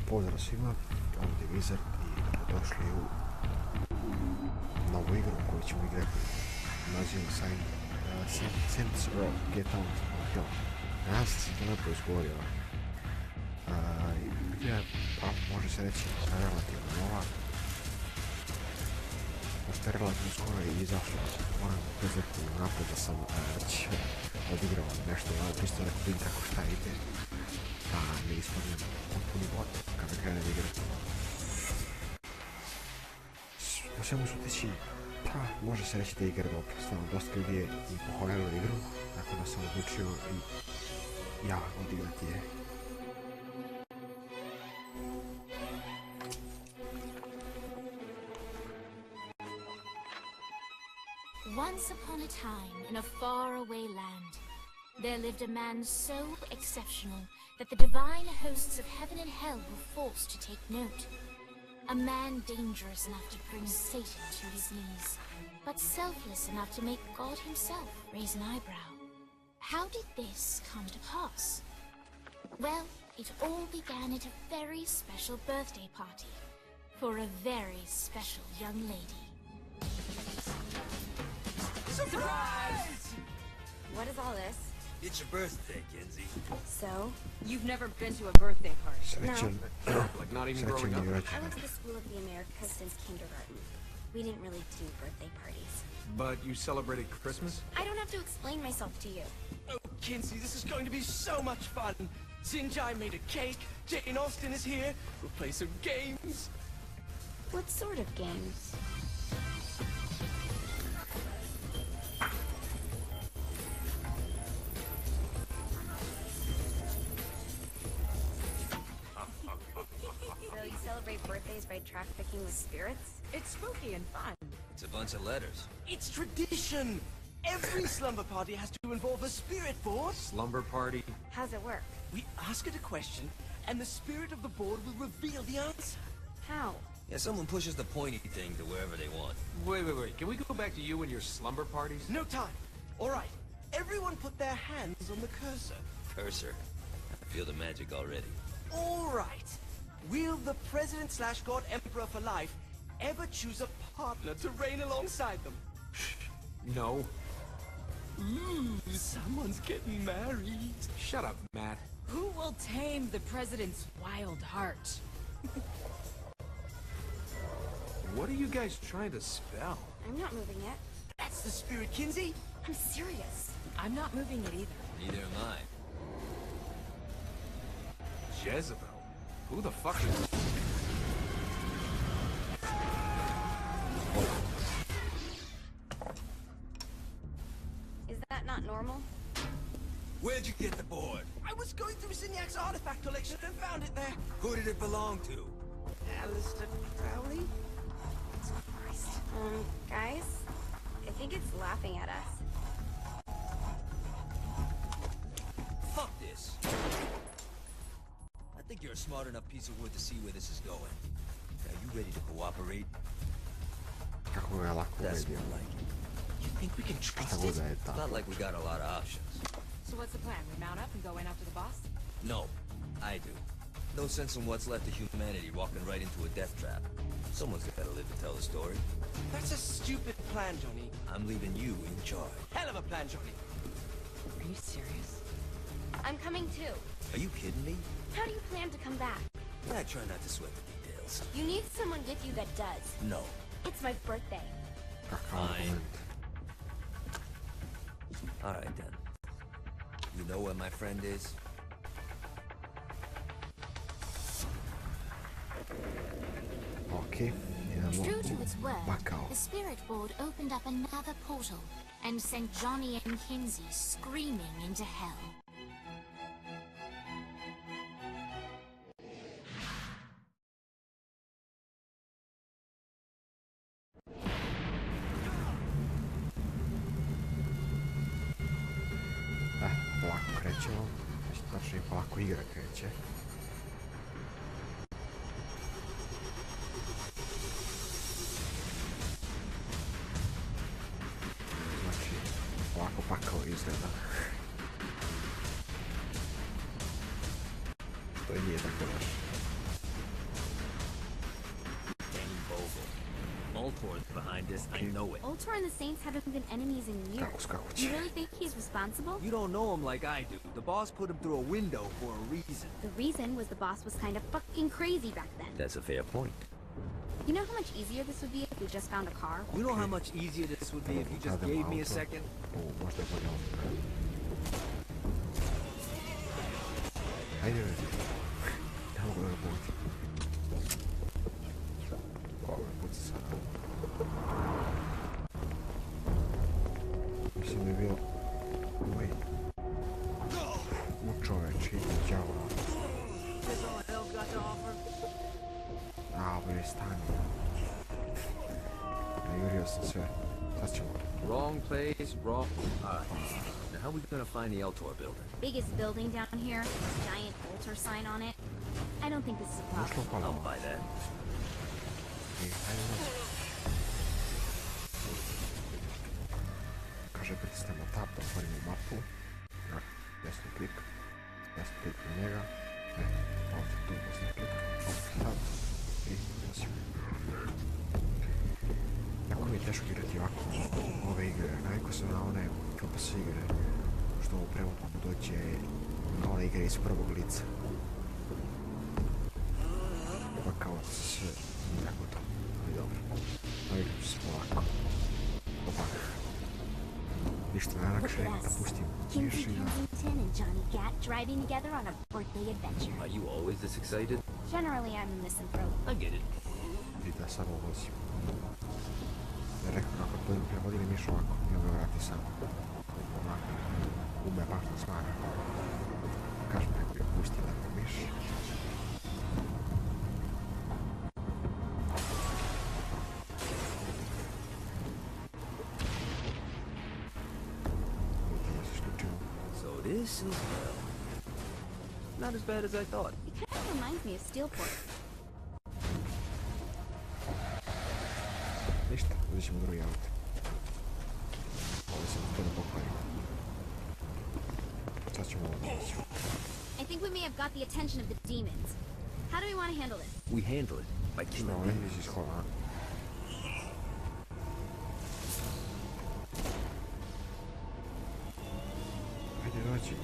Pozdrav svima, ovdje je Wizard i dobrodošli u novu igru koju ćemo igrati. Nazivom Saints Row, Get Out of Hell. Ja sam se to lepo izgovorio. Igra, pa može se reći, relativno nova. Pošto je relativno skoro i izašla, moram priznati unaprijed da sam već odigrao nešto, čisto da vidim kako šta ide. Da ne ispadnem potpuni bot kada krenem igrati. Po svemu sudeći, pa može se reći da je igra dobra. Stvarno, dosta ljudi je i pohvalilo igru, tako da sam odlučio i ja odigrati je. Once upon a time, in a faraway land, there lived a man so exceptional that the divine hosts of heaven and hell were forced to take note. A man dangerous enough to bring Satan to his knees, but selfless enough to make God himself raise an eyebrow. How did this come to pass? Well, it all began at a very special birthday party for a very special young lady. Surprise! What is all this? It's your birthday, Kinsey. So? You've never been to a birthday party. Srećan, Like not even growing srećan up. igrač. I went to the School of the Americas since kindergarten. We didn't really do birthday parties. But you celebrated Christmas? I don't have to explain myself to you. Oh, Kinsey, this is going to be so much fun. Zinjai made a cake, Jane Austen is here, we'll play some games. What sort of games? So you celebrate birthdays by trafficking with spirits? It's spooky and fun. It's a bunch of letters. It's tradition. Every slumber party has to involve a spirit board. Slumber party? How's it work? We ask it a question, and the spirit of the board will reveal the answer. How? Yeah, someone pushes the pointy thing to wherever they want. Wait. Can we go back to you and your slumber parties? No time. All right. Everyone put their hands on the cursor. Cursor. I feel the magic already. All right. Will the President/God Emperor for life ever choose a partner to reign alongside them? No. Ooh, someone's getting married. Shut up, Matt. Who will tame the president's wild heart? What are you guys trying to spell? I'm not moving it. That's the spirit, Kinsey. I'm serious. I'm not moving it either. Neither am I. Jezebel? Who the fuck is... Is that not normal? Where'd you get the board? I was going through Zignac's artifact collection and found it there. Who did it belong to? Alistair Crowley? Guys? I think it's laughing at us. Fuck this. I think you're a smart enough piece of wood to see where this is going. Are you ready to cooperate? Kako ga lako That's ubedio. more like it. You think we can trust Tako it? da je It's tako. not like we got a lot of options. So what's the plan? We mount up and go in after the boss? No, I do. No sense in what's left of humanity walking right into a death trap. Someone's gotta live to tell the story. That's a stupid plan, Johnny. I'm leaving you in charge. Hell of a plan, Johnny. Are you serious? I'm coming too. Are you kidding me? How do you plan to come back? I try not to sweat the details. You need someone with you that does. No. It's my birthday. Kakav Fine. argument. Alright then. You know where my friend is? Ok, idemo True to its u word, Bakao. the spirit board opened up another portal and sent Johnny and Kinsey screaming into hell. Polako krećemo, tačnije polako igra kreće. Znači, polako pakao izgleda. To i nije tako loše. Ultor's behind this, I know it. Ultor and the Saints haven't been enemies in years. Kako You će? really think he's responsible? You don't know him like I do. The boss put him through a window for a reason. The reason was the boss was kind of fucking crazy back then. That's a fair point. You know how much easier this would be if we just found a car? You know how much easier this would be if you just gave me a second? Možda je bolje ovdje. Ajde, ne mogu da ga povutim. Ovo je puca sada. Mislim da je bilo... Oj. U čoveč, ide djavola. A, ovo je stanje. Najurio sam sve. Sad ćemo. Wrong place, wrong... Alright. Now how are we gonna find the Ultor building? Biggest building down here, giant Ultor sign on it. I don't think this is a problem. Ušlo palo. I'll buy that. Ajde, noći. Kaže, pritisnemo tab da otvorimo mapu. Desni klik. Desni klik na njega. Ne, ovdje tu desni klik. Ovdje tab. I nosimo. Jako mi je teško igrati ovako ove igre. Navikao sam na one FPS igre. Što u prevodu dođe na one igre iz prvog lica. Pa kao da se sve tako to. Ali dobro. Navikao ću se polako. Opak. Ništa najlakše je da pustim Kinsey mišljenja. Kensington and Johnny Gat driving together on a birthday adventure. Are you always this excited? Generally, I'm a misanthrope. I get it. I da samo vozim. Ja rekao kako budem prevodili miš ovako i onda vrati sam. Onako, ume baš da smara. Kažem kako je pusti tako miš. So this is hell. Not as bad as I thought. It kind of reminds me of Steelport. Ništa, uzet ćemo drugi auto. Ovo sam to da pokvarim. Sad ćemo ovo doći. I think we may have got the attention of the demons. How do we want to handle this? We handle it by killing Što, them. ne iz izhoda. Ajde, dođi.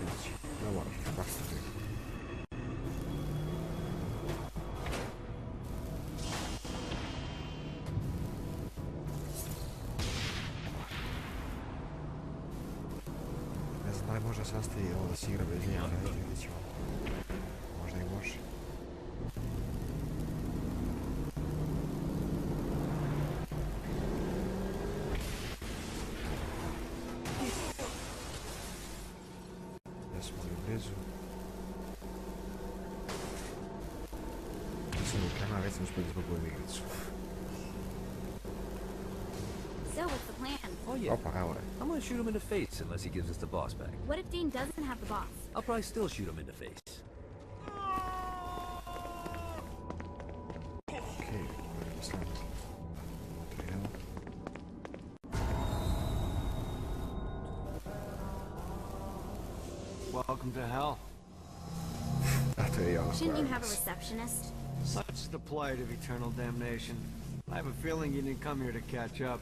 Dođi, ne moraš, baš se ti. Ne znam da li možda sastavi ovo da se igra bez njega, ali vidjet ćemo. Možda i može. Ja smo li blizu. Mislim u kanal već sam uspjeli zbog igricu. So, what's the plan? Oh yeah. Opa, evo je. I'm gonna shoot him in the face unless he gives us the boss back. What if Dean doesn't have the boss? I'll probably still shoot him in the face. Okej, moramo slaviti. Idemo. Welcome to hell. A to je i ono Shouldn't you koja have a receptionist? Such the plight of eternal damnation. I have a feeling you didn't come here to catch up.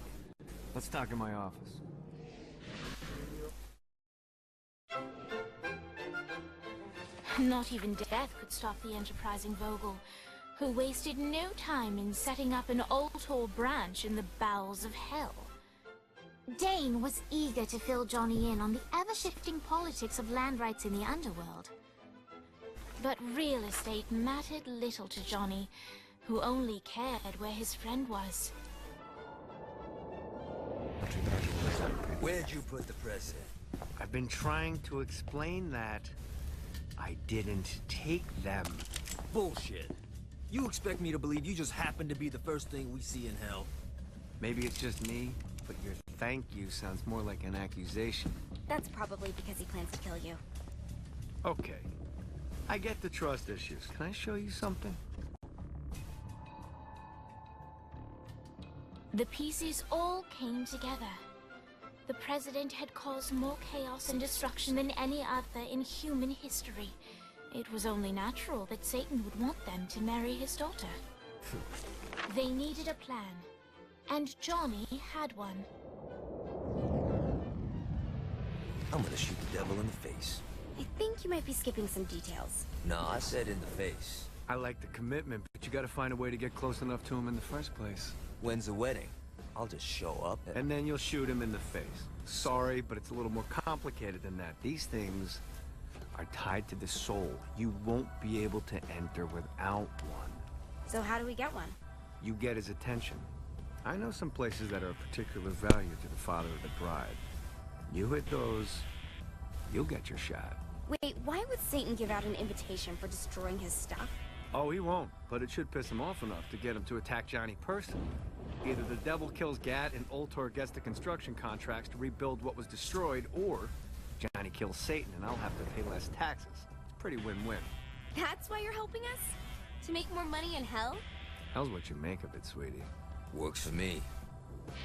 Let's talk in my office. Not even death could stop the enterprising Vogel, who wasted no time in setting up an Ultor branch in the bowels of hell. Dane was eager to fill Johnny in on the ever-shifting politics of land rights in the underworld. But real estate mattered little to Johnny, who only cared where his friend was. Znači, tražimo da se Where'd you put the president? I've been trying to explain that. I didn't take them. Bullshit. You expect me to believe you just happen to be the first thing we see in hell? Maybe it's just me, but your thank you sounds more like an accusation. That's probably because he plans to kill you. Okay. I get the trust issues. Can I show you something? The pieces all came together. The president had caused more chaos and destruction than any other in human history, It was only natural that Satan would want them to marry his daughter. They needed a plan, and Johnny had one. I'm gonna shoot the devil in the face. I think you might be skipping some details. No, I said in the face. I like the commitment, but you gotta find a way to get close enough to him in the first place. When's the wedding? I'll just show up And then you'll shoot him in the face. Sorry, but it's a little more complicated than that. These things are tied to the soul. You won't be able to enter without one. So how do we get one? You get his attention. I know some places that are of particular value to the father of the bride. You hit those, you'll get your shot. Wait, why would Satan give out an invitation for destroying his stuff? Oh, he won't, but it should piss him off enough to get him to attack Johnny personally. Either the devil kills Gat and Ultor gets the construction contracts to rebuild what was destroyed, or Johnny kills Satan and I'll have to pay less taxes. It's pretty win-win. That's why you're helping us? To make more money in hell? Hell's what you make of it, sweetie. Works for me.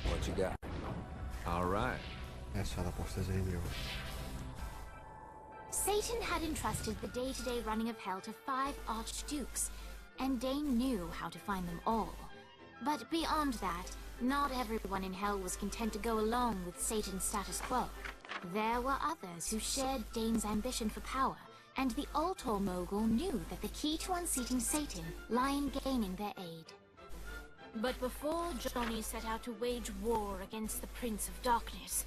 What you got? All right. Sada postaje zanimljivo. Satan had entrusted the day-to-day running of hell to 5 archdukes, and Dane knew how to find them all. But beyond that, not everyone in hell was content to go along with Satan's status quo. There were others who shared Dane's ambition for power, and the Ultor mogul knew that the key to unseating Satan lay in gaining their aid. But before Johnny set out to wage war against the Prince of Darkness,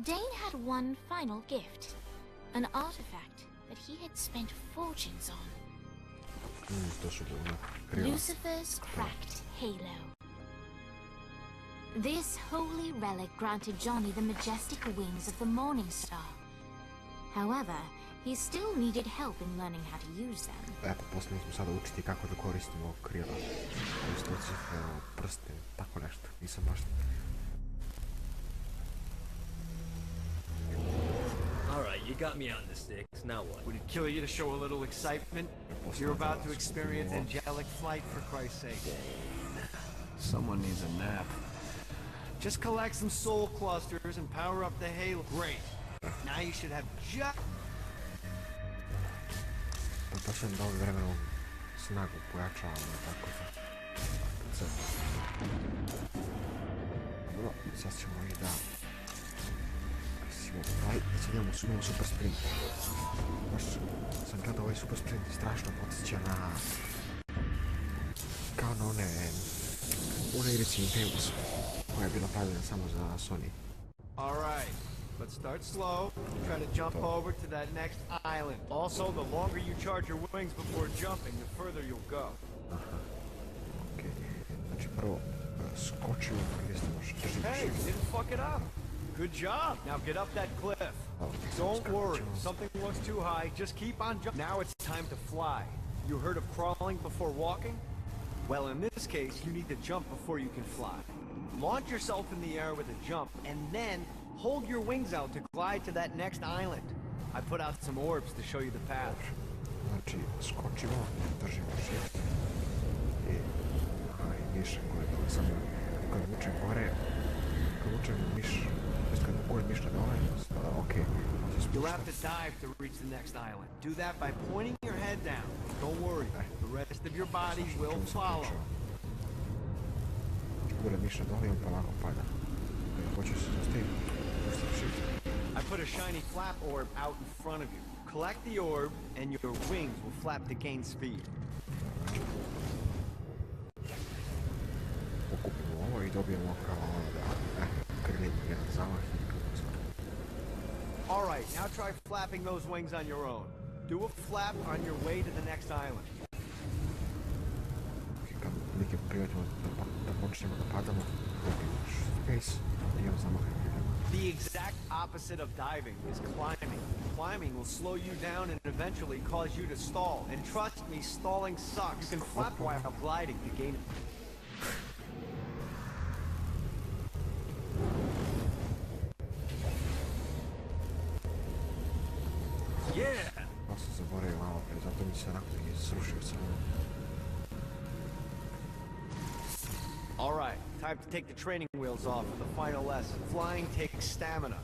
Dane had one final gift. An artifact that he had spent fortunes on. To su ona kriva. Lucifer's cracked halo. This holy relic granted Johnny the majestic wings of the Morning Star. However, he still needed help in learning how to use them. Eto, posljedno smo sada učiti kako da koristimo krila. Isto Luciferov prsten, tako nešto. Nisam baš... Alright, you got me on the sticks. Now what? Would it kill you to show a little excitement? You're about to experience angelic flight, for Christ's sake. Someone needs a nap. Just collect some soul clusters and power up the halo. Great. Now you should have just... Pretpostavljam da ovim vremenom snagu pojačavamo, tako da... Sad... Dobro, sad ćemo i da... Sad imamo super sprint. Baš sam gledao ovaj super sprint i strašno podsjeća na... kao na one igrice Infamous koja je bila pravljena samo za Sony. Alright, let's start slow. Try to jump over to that next island. Also, the longer you charge your wings before jumping, the further you'll go. Aha, okej. Znači prvo skočimo gdje se može držiti. Hey, you didn't fuck it up. Good job. Now get up that cliff. Don't worry, if something looks too high, just keep on jumping. Now it's time to fly. You heard of crawling before walking? Well, in this case, you need to jump before you can fly. Launch yourself in the air with a jump, and then hold your wings out to glide to that next island. I put out some orbs to show you the path. Znači, skočimo, držimo shift i miš gore dole, samo kad vučem gore, kad vučem miš, kad gore miš na dole, okej. You'll have to dive to reach the next island. Do that by pointing your head down. Don't worry, the rest of your body will follow. Gore miš na dole i on polako pada. Hoću se zastaviti, pustim shift. I put a shiny flap orb out in front of you. Collect the orb, and your wings will flap to gain speed. Pokupimo ovo i dobijemo kao ono da kriljenje jedan zamah i Alright, now try flapping those wings on your own. Do a flap on your way to the next island. kad neke privatimo da počnemo da padamo, dobijemo space i jedan zamah. The exact opposite of diving is climbing. Climbing will slow you down and eventually cause you to stall. And trust me, stalling sucks. You can flap while gliding to gain... Yeah! Ja sam zaboravio malo pre, zato mi se onako i srušio sam. Alright, time to take the training wheels off for the final lesson. Flying takes stamina.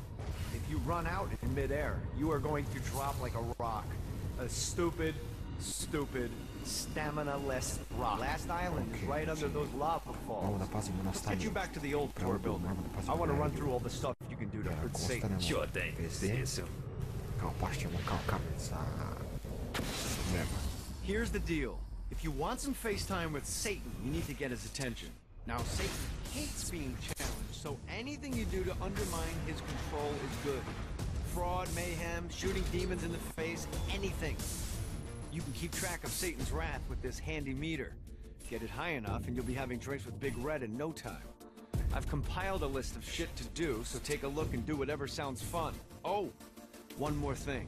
If you run out in midair, you are going to drop like a rock. A stupid, stamina-less rock. Last island is right under those lava Moramo da falls. pazimo na Let's get you stanje. back to the old tour building. Moramo da I pazimo want to na run energiju. through all the stuff you can do to Jer hurt ako Satan. ostanemo Sure thing. bez See nje, you soon. kao pašćemo kao kamen sa neba. Here's the deal. If you want some FaceTime with Satan, you need to get his attention. Now, Satan hates being challenged, so anything you do to undermine his control is good. Fraud, mayhem, shooting demons in the face, anything. You can keep track of Satan's wrath with this handy meter. Get it high enough and you'll be having drinks with Big Red in no time. I've compiled a list of shit to do, so take a look and do whatever sounds fun. Oh, one more thing.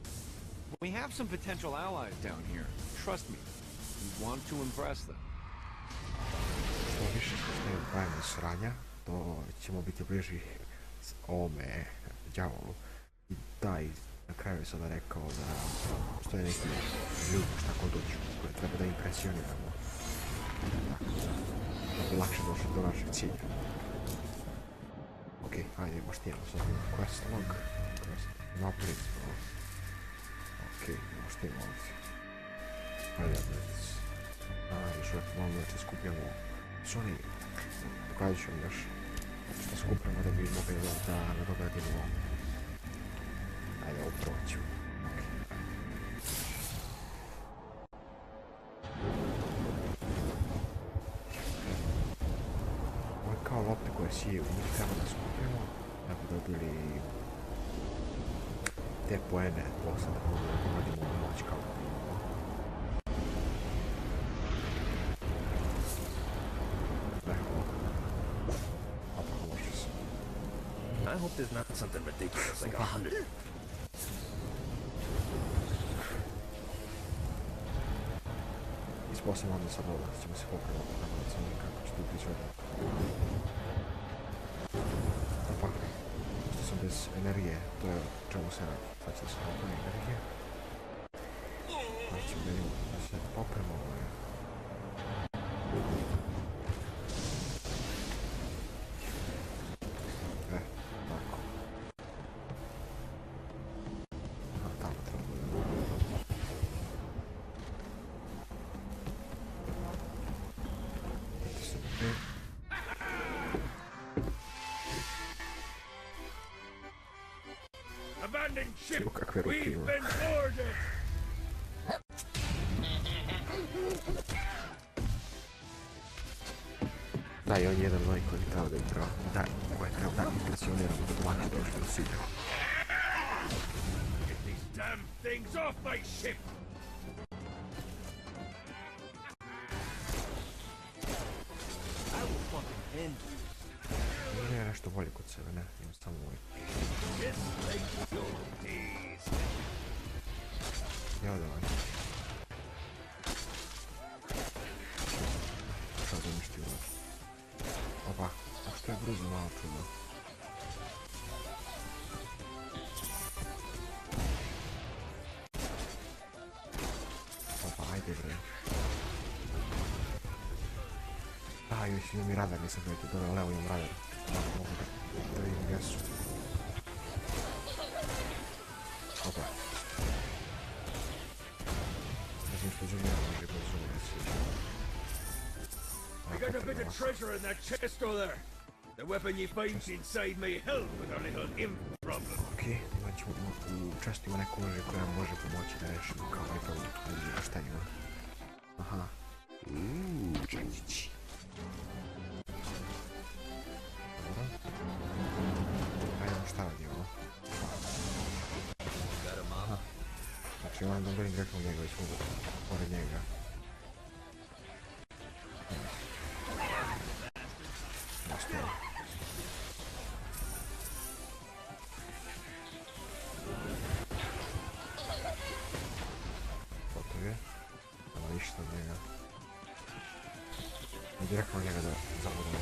We have some potential allies down here. Trust me, we want to impress them. Što više smo pravimo sranja, to ćemo biti bliži ovome đavolu. I taj na kraju je sada rekao da postoje neki ljudi šta kod dođu koje treba da impresioniramo. Da bi lakše došli do našeg cilja. Ok, ajde imamo štijemo sad quest log. No principal. Ok, imamo štijemo ovdje. Ajde, još uvijek malo da skupljamo Sony. Pokazat ću vam još što skupljamo da bi mogli da nadogradimo. Ajde, ovo proću. Ovo je kao lopte koje siju, njih treba da skupljamo da bi dobili te poene posle da mogu da dogodimo u noć kao I hope there's not something ridiculous like 100. Ispao sam onda sad ovo, ćemo se popravo da sam kako ću tu izvedati. Opa, što sam bez energije, to je čemu se radi. Sad će se popune energije. Znači ćemo da se popremo ovo je. Tako. A tamo treba bude. Abandon ship! Kakve ruke We've ima. been boarded! Da, i on je jedan od onih koji treba da igra, koje treba da impresioniramo da bi lakše došli do cilja. Get these damn things off my ship! I will fucking end you. Nije je nešto bolje kod sebe, ne, imam samo ovaj. Just like the old days. Evo da ovaj. Šta da uništi ovo? Opa, a što je brzo malo čudno. Opa, ajde bre. A, još imam i radar, nisam gledati, dobro, levo imam radar. Mogu da vidim gdje su. Opa. Ne znam što želim može bez zove. I got a bit of treasure in that chest over there. The weapon you find inside may help with our little imp problem. Ok, imat ćemo u čestu ima neku ulože koja može pomoći da rešimo kao ovaj problem. Da vidimo šta ima. Aha. Džanjići. Dobro. Ajmo šta radi ovo. Aha. Znači moram da udarim direktno u njega, već mogu pored njega. Nastavim. Gotov je. Nema ništa od njega. I direktno od njega da zabudem.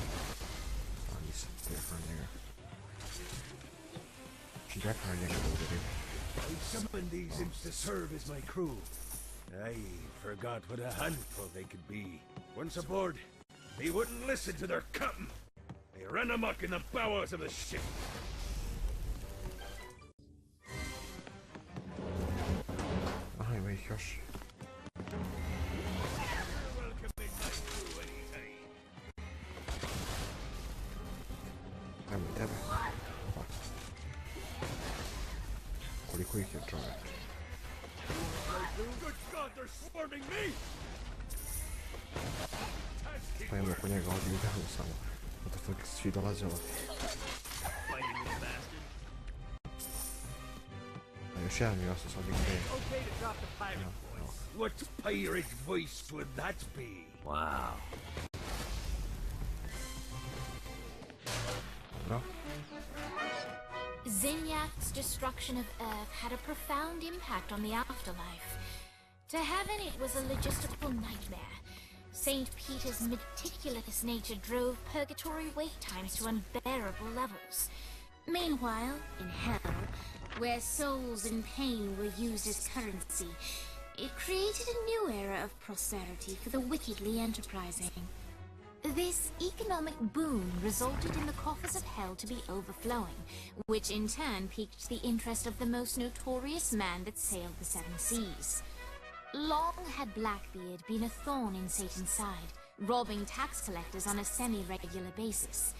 A nisam, direktno od njega. Znači direktno od njega da udarim. I summoned these imps to serve as my crew. I forgot what a handful they could be. Once aboard, they wouldn't listen to their captain. They ran amok in the bowels of the ship. Aha, ima ih još. koliko ih je, čovječ. Pa imamo oko njega ovdje idemo samo. Zato što svi dolaze ovdje. A još jedan mi je ostao sad gdje. What pirate voice would that be? Wow. Dobro. Zinyak's destruction of Earth had a profound impact on the afterlife. To heaven, it was a logistical nightmare. St. Peter's meticulous nature drove purgatory wait times to unbearable levels. Meanwhile, in hell, where souls in pain were used as currency, it created a new era of prosperity for the wickedly enterprising. This economic boom resulted in the coffers of hell to be overflowing, which in turn piqued the interest of the most notorious man that sailed the seven seas. Long had Blackbeard been a thorn in Satan's side, robbing tax collectors on a semi-regular basis.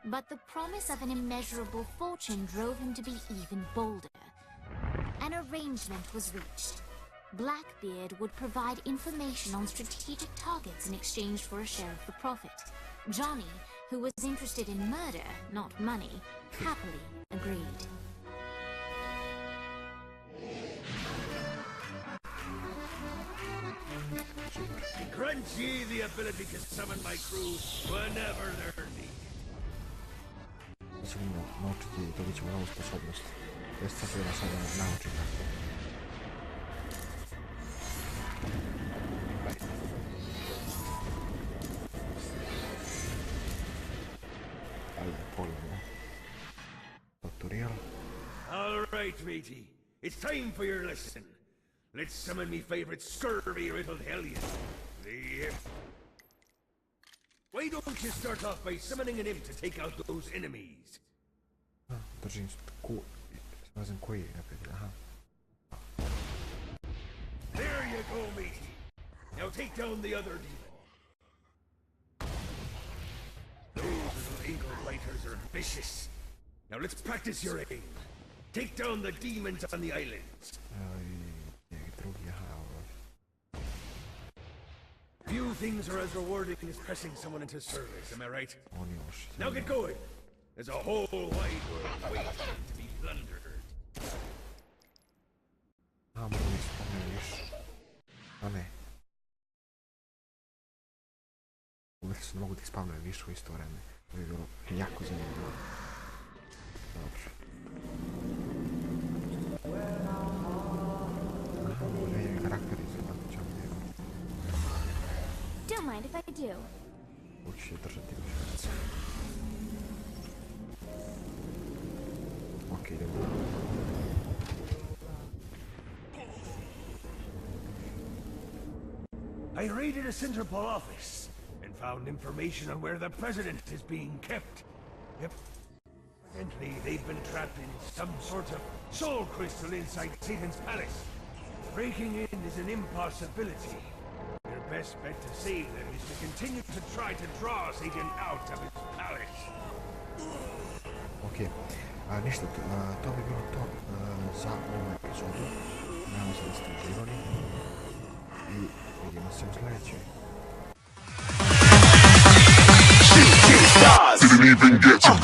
But the promise of an immeasurable fortune drove him to be even bolder. An arrangement was reached. Blackbeard would provide information on strategic targets in exchange for a share of the profit. Johnny, who was interested in murder, not money, happily agreed. Grant ye the ability to summon my crew whenever they're needed. Sigurno naučiti, dobit ćemo novu sposobnost. Jest sad jedna sada naučim kako. All right, matey. It's time for your lesson. Let's summon me favorite scurvy-riddled hellion. Why don't you start off by summoning an imp to take out those enemies? Držim ne znam koji neprijatelj, aha. There you go, matey. Now take down the other demon. Those little ankle biters are vicious. Now let's practice your aim. Take down the demons on the islands. Few things are as rewarding as pressing someone into service, am I right? Now get going. There's a whole wide world waiting to be plundered. Uvijek se ne mogu da ih spavnujem više u isto vreme. To bi bilo jako zanimljivo. Dobro. Aha, ne je karakter izgledat ćemo njega. Don't mind if I do. Ući će držati muškarac. Ok, idemo. I raided a Centerpol office and found information on where the president is being kept. Yep. Evidently, they've been trapped in some sort of soul crystal inside Satan's palace. Breaking in is an impossibility. Your best bet to save them is to continue to try to draw Satan out of his palace. Ok, ništa, to bi bilo to za ovu epizodu. Nadam se da ste uživali i vidimo se u sljedećoj. Didn't even get to